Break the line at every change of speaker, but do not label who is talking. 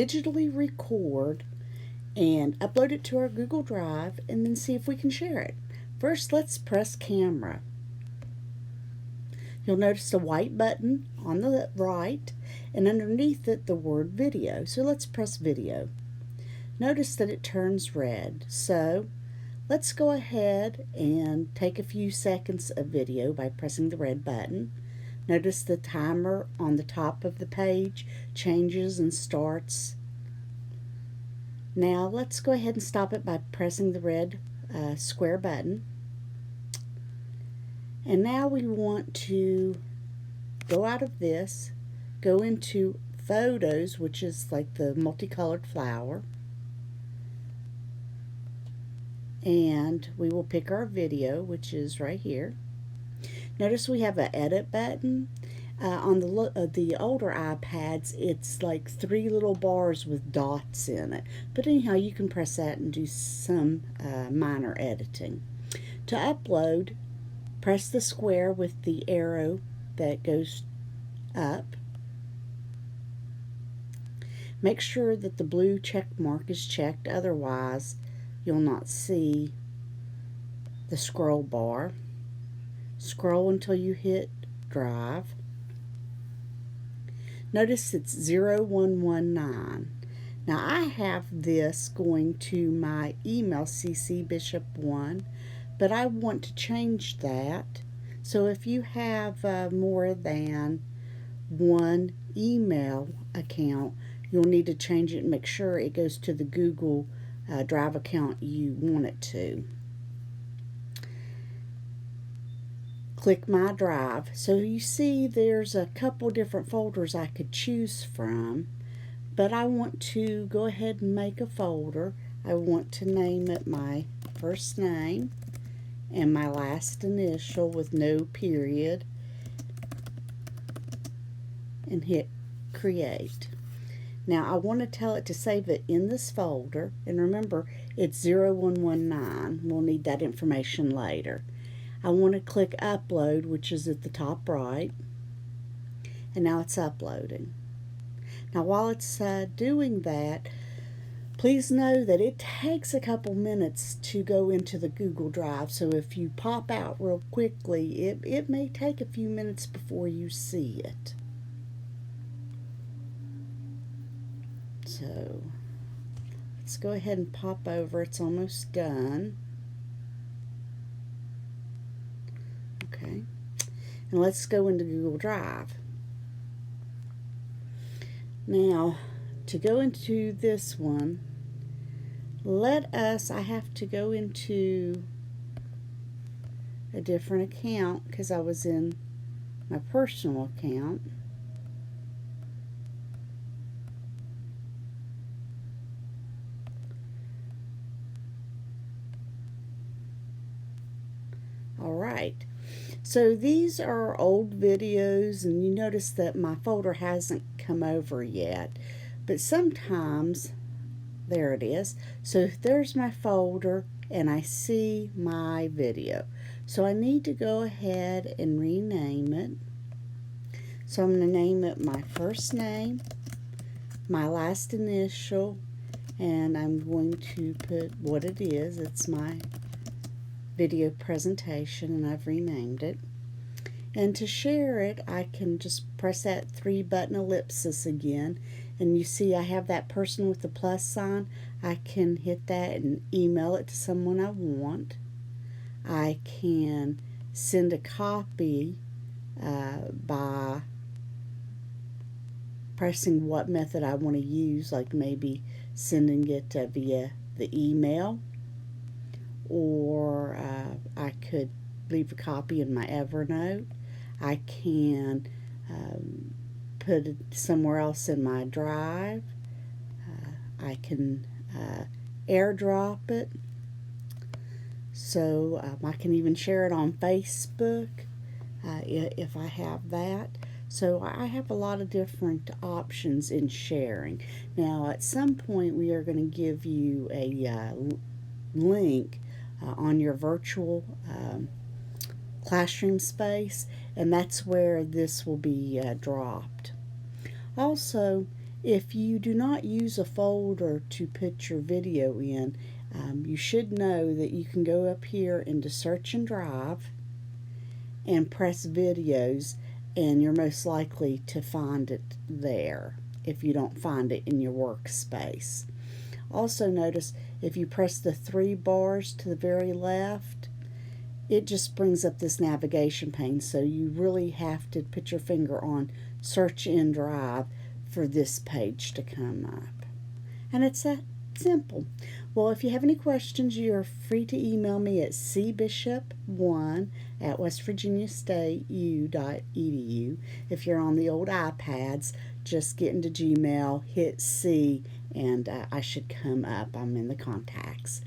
digitally record and upload it to our Google Drive and then see if we can share it. First, let's press camera. You'll notice a white button on the right and underneath it the word video. So let's press video. Notice that it turns red. So let's go ahead and take a few seconds of video by pressing the red button. Notice the timer on the top of the page changes and starts. Now let's go ahead and stop it by pressing the red square button. And now we want to go out of this, go into photos, which is like the multicolored flower, and we will pick our video, which is right here. Notice we have an edit button. On the older iPads, it's like 3 little bars with dots in it. But anyhow, you can press that and do some minor editing. To upload, press the square with the arrow that goes up. Make sure that the blue check mark is checked, otherwise you'll not see the scroll bar. Scroll until you hit Drive. Notice it's 0119. Now I have this going to my email ccbishop1, but I want to change that. So if you have more than one email account, you'll need to change it and make sure it goes to the Google Drive account you want it to. Click My Drive. So you see there's a couple different folders I could choose from, but I want to go ahead and make a folder. I want to name it my first name and my last initial with no period, and hit create. Now I want to tell it to save it in this folder, and remember it's 0119. We'll need that information later. I want to click upload, which is at the top right, and now it's uploading. Now while it's doing that, please know that it takes a couple minutes to go into the Google Drive, so if you pop out real quickly, it may take a few minutes before you see it. So let's go ahead and pop over. It's almost done. Okay, and let's go into Google Drive. Now to go into this one, I have to go into a different account because I was in my personal account. Alright, so these are old videos, and you notice that my folder hasn't come over yet, but sometimes, there it is. So there's my folder and I see my video. So I need to go ahead and rename it. So I'm going to name it my first name, my last initial, and I'm going to put what it is. It's my video presentation, and I've renamed it. And to share it, I can just press that 3-button ellipsis again, and you see I have that person with the plus sign. I can hit that and email it to someone I want. I can send a copy by pressing what method I want to use, like maybe sending it via the email, or I could leave a copy in my Evernote. I can put it somewhere else in my drive. I can airdrop it. So I can even share it on Facebook if I have that. So I have a lot of different options in sharing. Now at some point we are going to give you a link on your virtual classroom space, and that's where this will be dropped. Also, If you do not use a folder to put your video in, you should know that you can go up here into Search and Drive and press videos, and you're most likely to find it there if you don't find it in your workspace. Also notice if you press the three bars to the very left, it just brings up this navigation pane, so you really have to put your finger on Search in Drive for this page to come up. And it's that simple. Well, if you have any questions, you're free to email me at cbishop1@westvirginiastateu.edu. If you're on the old iPads, just get into Gmail, hit C, and I should come up. I'm in the contacts.